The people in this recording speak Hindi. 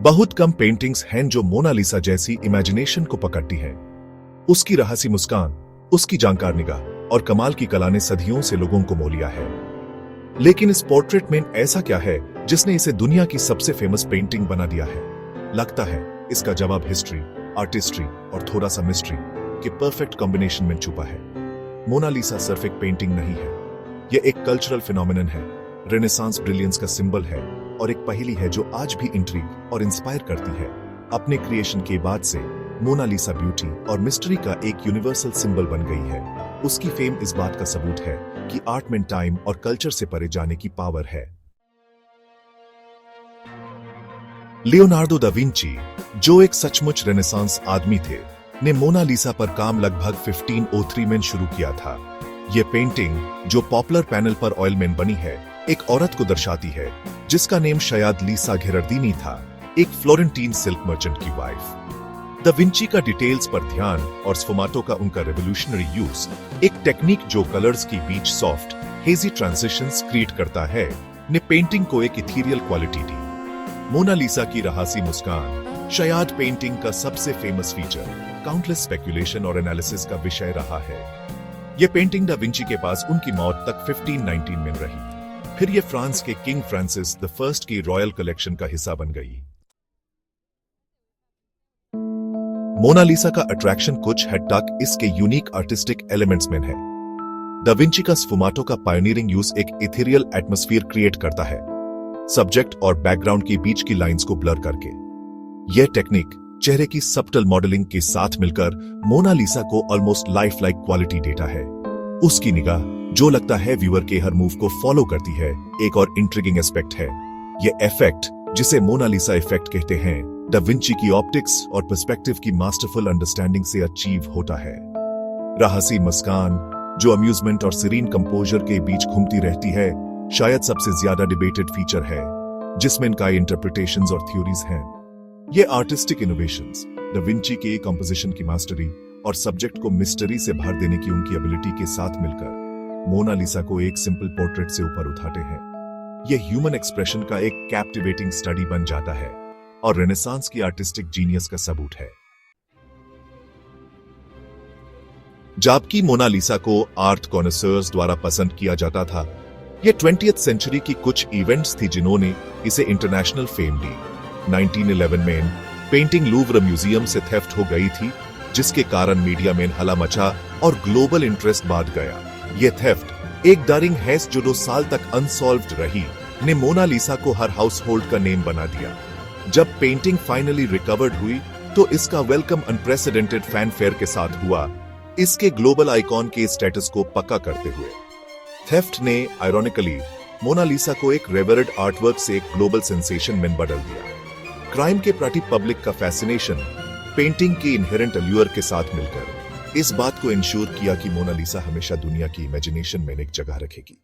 बहुत कम पेंटिंग्स हैं जो मोनालिसा जैसी इमेजिनेशन को पकड़ती हैं। उसकी रहसी मुस्कान, उसकी जानकार निगाह और कमाल की कला ने सदियों से लोगों को मोह लिया है। लेकिन इस पोर्ट्रेट में ऐसा क्या है जिसने इसे दुनिया की सबसे फेमस पेंटिंग बना दिया है? लगता है इसका जवाब हिस्ट्री, आर्टिस्ट्री और थोड़ा सा मिस्ट्री के परफेक्ट कॉम्बिनेशन में छुपा है। मोनालिसा सिर्फ एक पेंटिंग नहीं है, यह एक कल्चरल फिनोमिनन है, रेनेसांस ब्रिलियंस का सिंबल है और एक पहेली है जो आज भी इंट्रिग और इंस्पायर करती है। अपने क्रिएशन के बाद से मोनालिसा ब्यूटी और मिस्ट्री का एक यूनिवर्सल सिंबल बन गई है। उसकी फेम इस बात का सबूत है कि आर्ट में टाइम और कल्चर से परे जाने की पावर है। लियोनार्डो दा विंची, जो एक सचमुच रेनेसांस आदमी थे, ने मोनालिसा पर काम लगभग 1503 में शुरू किया था। यह पेंटिंग, जो पॉपुलर पैनल पर ऑयल में बनी है, एक औरत को दर्शाती है जिसका नेम शायद लीसा घेरार्दिनी था, एक फ्लोरेंटीन सिल्क मर्चेंट की वाइफ। दा विंची का डिटेल्स पर ध्यान और स्फुमाटो का उनका रेवोल्यूशनरी यूज, एक टेक्निक जो कलर्स के बीच सॉफ्ट हेजी ट्रांजिशंस क्रिएट करता है, ने पेंटिंग को एक इथीरियल क्वालिटी दी। मोनालिसा की रहसी मुस्कान शायद पेंटिंग का सबसे फेमस फीचर, काउंटलेस स्पेकुलेशन और एनालिसिस का विषय रहा है। यह पेंटिंग दा विंची के पास उनकी मौत तक 1519 में रही। फिर यह फ्रांस के किंग फ्रांसिस द फर्स्ट की रॉयल कलेक्शन का हिस्सा बन गई। मोनालिसा का अट्रैक्शन कुछ हद तक इसके यूनिक आर्टिस्टिक एलिमेंट्स में है। दा विंची का स्फुमाटो का पायनियरिंग यूज एक इथेरियल एटमॉस्फेयर क्रिएट करता है, सब्जेक्ट और बैकग्राउंड के बीच की लाइंस को ब्लर करके। यह टेक्निक चेहरे की सबटल मॉडलिंग के साथ मिलकर मोनालिसा को ऑलमोस्ट लाइफ लाइक क्वालिटी देता है। उसकी निगाह, जो लगता है व्यूअर के हर मूव को फॉलो करती है, एक और इंट्रिगिंग एस्पेक्ट है। यह इफेक्ट, जिसे मोनालिसा इफेक्ट कहते हैं, दा विंची की ऑप्टिक्स और पर्सपेक्टिव की मास्टरफुल अंडरस्टैंडिंग से अचीव होता है। रहसी मुस्कान, जो अम्यूजमेंट और सीरीन कंपोजर के बीच घूमती रहती है, शायद सबसे ज्यादा डिबेटेड फीचर है, जिसमें कई इंटरप्रिटेशंस और थ्योरीज हैं। ये आर्टिस्टिक इनोवेशंस, दा विंची के कंपोजिशन की मास्टरी और सब्जेक्ट को मिस्टरी से भर देने की उनकी एबिलिटी के साथ मिलकर मोनालिसा को एक सिंपल पोर्ट्रेट से ऊपर उठाते हैं। यह ह्यूमन एक्सप्रेशन का एक कैप्टिवेटिंग स्टडी बन जाता है और रेनेसांस की आर्टिस्टिक जीनियस का सबूत है। जबकि मोनालिसा को आर्ट कॉनसर्स द्वारा पसंद किया जाता था, यह 20th सेंचुरी की कुछ इवेंट्स थी जिन्होंने इसे इंटरनेशनल फेम दी। 1911 में पेंटिंग लूव्र म्यूजियम से थेफ्ट हो गई थी, जिसके कारण मीडिया में हला मचा और ग्लोबल इंटरेस्ट बढ़ गया। यह थेफ्ट, एक डरिंग हेस जो 2 साल तक अनसॉल्व्ड रही, ने मोनालिसा को हर हाउस होल्ड का नेम बना दिया। जब पेंटिंग फाइनली रिकवर्ड हुई तो इसका वेलकम अनप्रेसिडेंटेड फैनफेयर के साथ हुआ, इसके ग्लोबल आइकॉन के स्टेटस को पक्का करते हुए। थेफ्ट ने आयरॉनिकली मोनालिसा को एक रेवरेड आर्टवर्क से एक ग्लोबल सेंसेशन में बदल दिया। क्राइम के प्रति पब्लिक का फैसिनेशन पेंटिंग की इनहेरेंट अल्यूर के साथ मिलकर इस बात को इंश्योर किया कि मोनालिसा हमेशा दुनिया की इमेजिनेशन में एक जगह रखेगी।